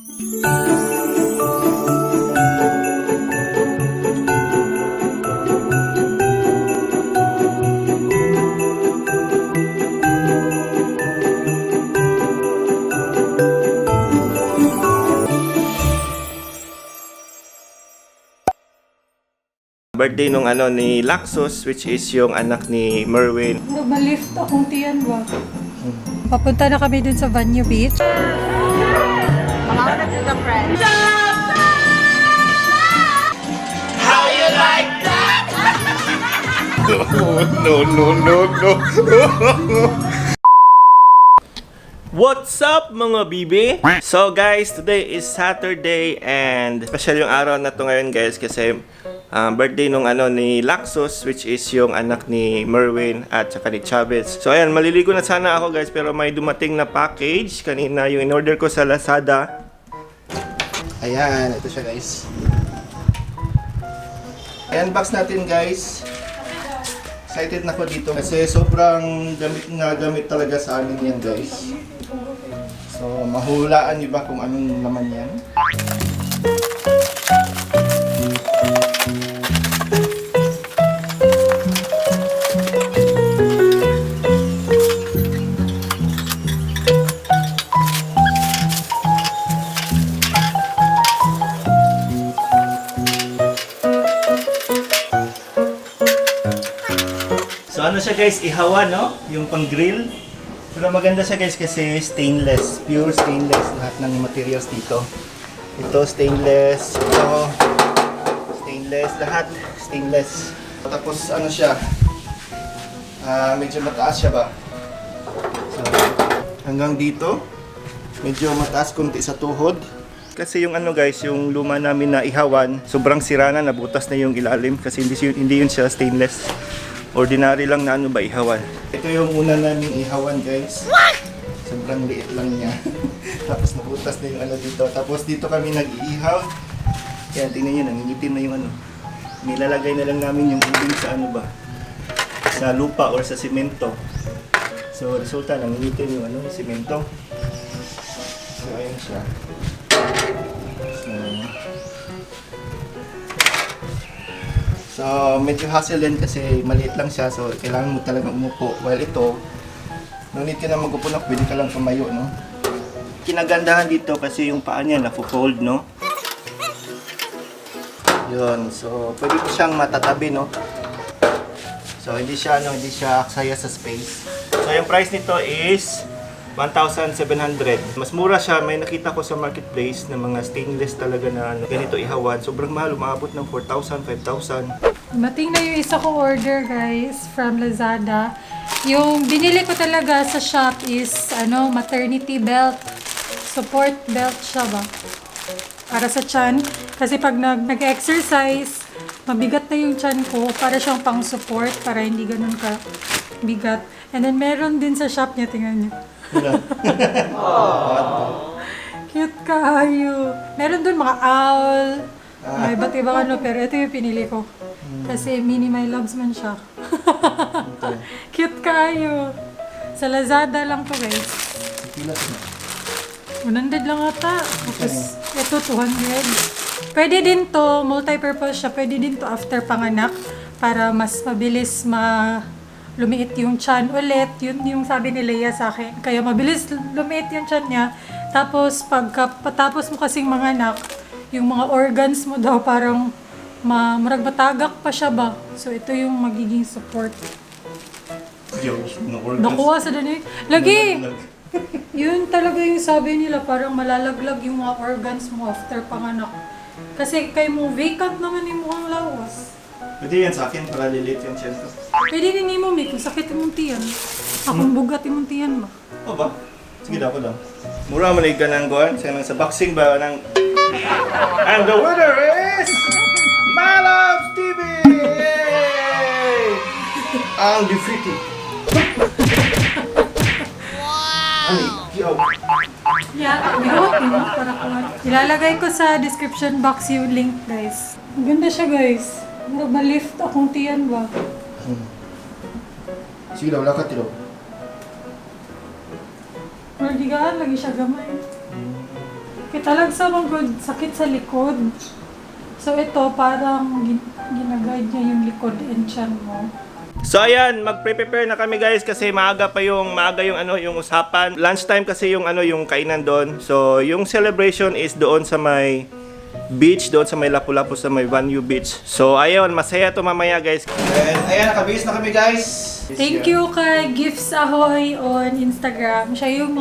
Birthday nung ni Laxos, which is yung anak ni Merwin. Malift akong tiyan ba? Papunta na kami dun sa Banyo Beach. Makakita to the friends. How you like that? No. What's up mga bibi? So guys, today is Saturday and special yung araw na to ngayon guys kasi birthday nung ni Laxos, which is yung anak ni Merwin at saka ni Chavez. So ayan, maliligo na sana ako guys pero may dumating na package kanina yung in-order ko sa Lazada. Ayan, ito siya guys. I-unbox natin guys. Excited na ako dito kasi sobrang gamit talaga sa amin yan guys. So mahulaan niyo ba kung anong laman yan? So ano siya guys, ihawa no? Yung pang grill. Pero maganda siya guys kasi stainless, pure stainless lahat ng materials dito. Ito stainless, ito stainless, lahat stainless. Tapos ano siya, medyo mataas siya ba? So, hanggang dito, medyo mataas kunti sa tuhod. Kasi yung guys, yung luma namin na ihawan, sobrang sira na, nabutas na yung ilalim kasi hindi yun siya stainless. Ordinary lang na ihawan. Ito yung una naming ihawan guys. What? Sobrang liit lang niya. Tapos nabutas na yung dito. Tapos dito kami nag-iihaw. Yan, tingnan nyo, nangingitim na yung Nilalagay na lang namin yung ubing sa sa lupa or sa simento. So resulta, nangingitim yung simento. So ayan siya. So, medyo hassle din kasi maliit lang siya, so kailangan mo talagang umupo. While ito, no need ka na mag-upo na, pwede ka lang tumayo, no? Kinagandahan dito kasi yung paa niya na-fold, no? Yun, so pwede ko siyang matatabi, no? So, hindi siya aksaya sa space. So, yung price nito is 1,700. Mas mura siya. May nakita ko sa marketplace na mga stainless talaga na ganito ihawan. Sobrang mahal. Umabot ng 4,000, 5,000. Mating na yung isa kong order guys from Lazada. Yung binili ko talaga sa shop is maternity belt. Support belt siya ba? Para sa tiyan. Kasi pag nag-exercise, mabigat na yung tiyan ko. Para siyang pang support. Para hindi ganun ka bigat. And then meron din sa shop niya. Tingnan niyo. Cute kayo. Meron dun mga owl. May iba't ibang pero ito yung pinili ko. Kasi mini Mylabs man siya. Cute kayo. Sa Lazada lang to guys. 100 lang ata. Tapos ito 200. Pwede din to, multi-purpose siya. Pwede din to after panganak. Para mas mabilis lumiit yung tiyan ulit. Yun yung sabi ni Leia sa akin. Kaya mabilis lumiit yung tiyan niya. Tapos patapos mo kasing manganak, yung mga organs mo daw parang matagak pa siya ba. So ito yung magiging support. Nakuha sa dani. Lagi! Yun talaga yung sabi nila, parang malalaglag yung mga organs mo after panganak. Kasi kay mo vacant naman yung mukhang lawas. Pwede yan sa akin para lilit yung tiyan ko. Pwede din mo, may kung sakit yung tiyan. Akong bugat yung tiyan mo. O ba? Sige daw ko daw. Mura malig ka ng guwan. Sa boxing ba ng... And the winner is... Mylabs TV! Yay! Undefeated. Wow! Ilalagay ko sa description box yung link guys. Ganda siya guys. Malift akong tiyan ba? Sige daw, lakat daw. Pero di gaan, lagi siya gamay. Kita lang sa mga sakit sa likod. So ito, parang ginaguide niya yung likod and chan mo. So ayan, magpre-prepare na kami guys kasi maaga yung yung usapan. Lunchtime kasi yung yung kainan doon. So yung celebration is doon sa may beach, doon sa may Lapu-Lapu sa may Banyu Beach. So ayun, masaya to mamaya guys. And ayan, nakabihis na kami guys. Thank you kay Gifts Ahoy on Instagram. Siya yung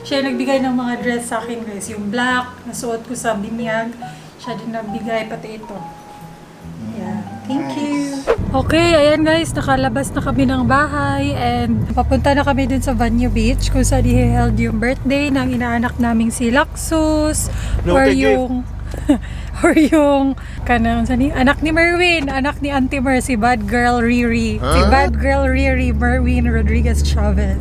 nagbigay ng mga dress sa akin guys. Yung black, nasuot ko sa binyag. Siya din nagbigay, pati ito. Yeah, thank you. Okay, ayan guys, nakalabas na kami ng bahay and papunta na kami dun sa Banyu Beach kung saan i-held yung birthday ng inaanak naming si Laxus or yung anak ni Merwin, anak ni Auntie Mer, si Bad Girl Riri. Huh? Si Bad Girl Riri, Merwin Rodriguez Chavez.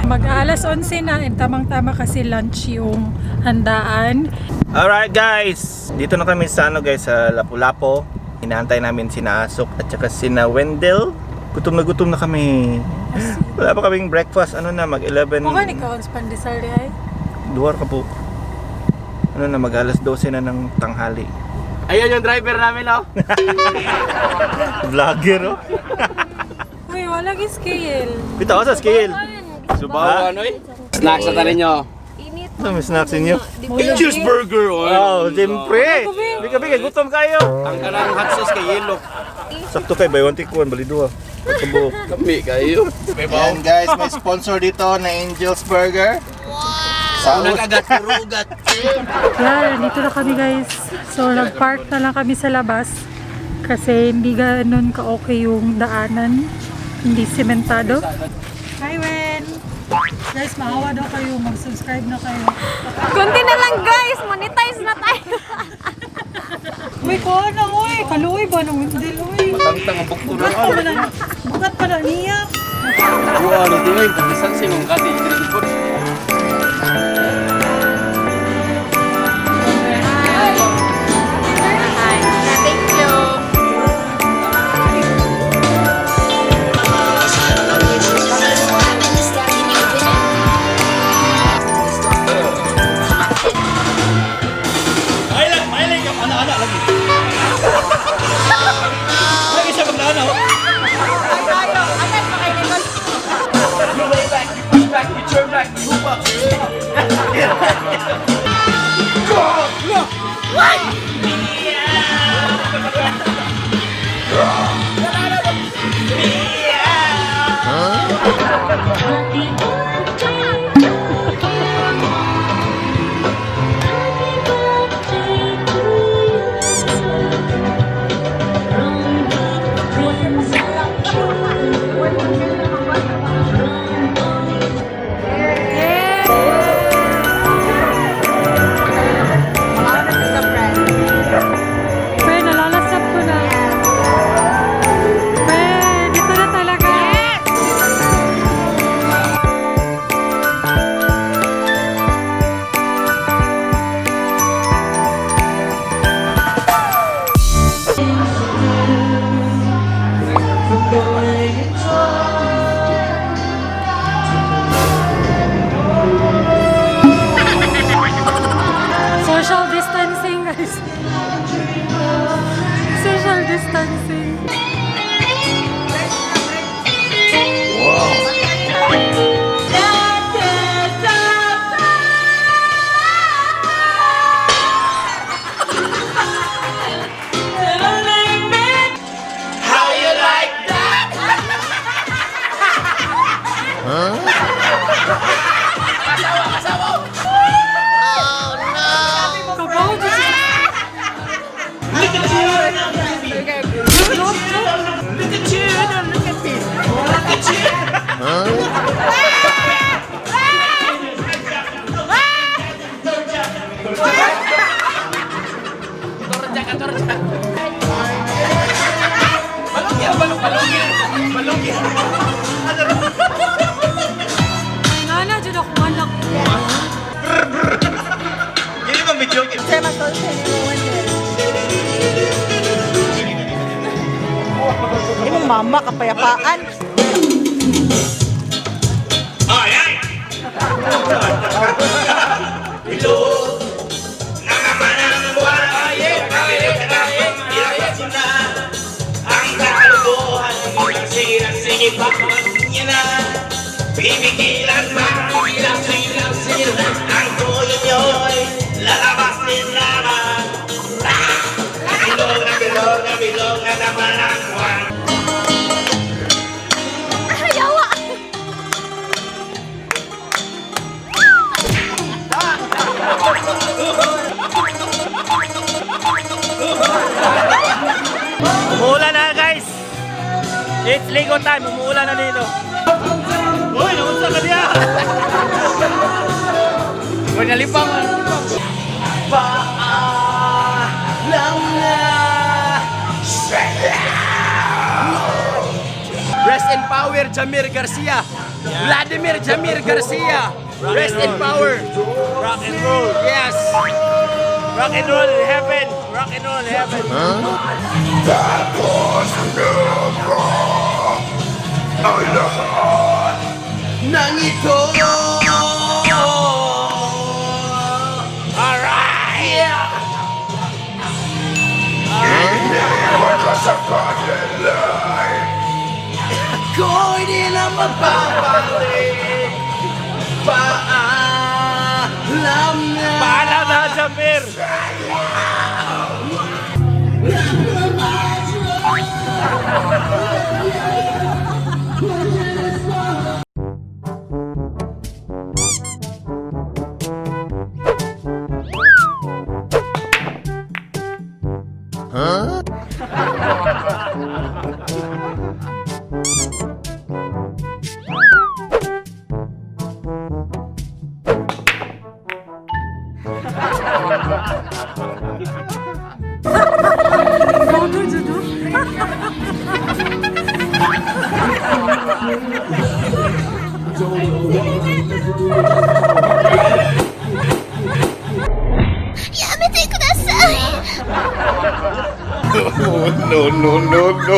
Mag-alas 11 na and tamang-tama kasi lunch yung handaan. Alright guys, dito na kami sa sa Lapu-Lapu. Inaantay namin sina Asok at saka sina Wendell. Gutom na kami. Wala pa kaming breakfast. Mag-11. Mukha ni Kaons Pandesal di ay? Duwar ka po. Mag-alas 12 na ng tanghali. Ayun yung driver namin, oh. Vlogger, oh. Uy, walang scale. Bitaw sa scale. Subaw, ano eh? Snacks na tanin nyo. Ano may snacks ninyo? Cheeseburger, Oh, siyempre. Bigay, gutom kayo. Ang kanang hot sauce kay yellow. Sakto kay buy one take one, bali duha. Pagkabuo. Kami kayo. Ayan guys, may sponsor dito na Angel's Burger. Wow! Nagagat-rugat. Yan, dito na kami guys. So, nag-park na lang kami sa labas. Kasi hindi ganun ka-okay yung daanan. Hindi sementado. Hi, Wen! Guys, maawa daw kayo. Mag-subscribe na kayo. Kunti na lang guys, monetize na tayo. Uy, kuha na, uy! Kaluoy ba ng windel, uy? Tangtang ang bukto na. Bukat pa na niya. Wow, ano din yung isang sinungkat eh. Thank you. Mahilig ka, anak-anak lagi. Lagi siya mag-anak. Turn back, move up. Wen, nalalasap ko na. Wen, dito na talaga. Social distancing, guys. Social distancing. How you like that? Kabaw, this is- Look at you, look at me. Look at you, look at me. Look at you. Torja. Balong ya. Nana, dyan ako malak. Hindi mo video. Sir, matol sa inyo. Hindi mo mama, kapayapaan. Ay! lalabas din laban. Nabilog na naman ang buwan. Yawa! Umuulan na guys! It's Lego time, umuulan na dito. Uy, naunsa ka niya! Uy, nalipang! Paalam na. Rest in power, Jamir Garcia. Vladimir Jamir Garcia. Rest in power. Rock and roll! Yes. Rock and roll in heaven! Rock and roll in heaven! Tapos na ang lahat ng ito. Alright! Ako'y di na mapapalik. Paalam na. Paalam na, Jamir! No, no, no, no.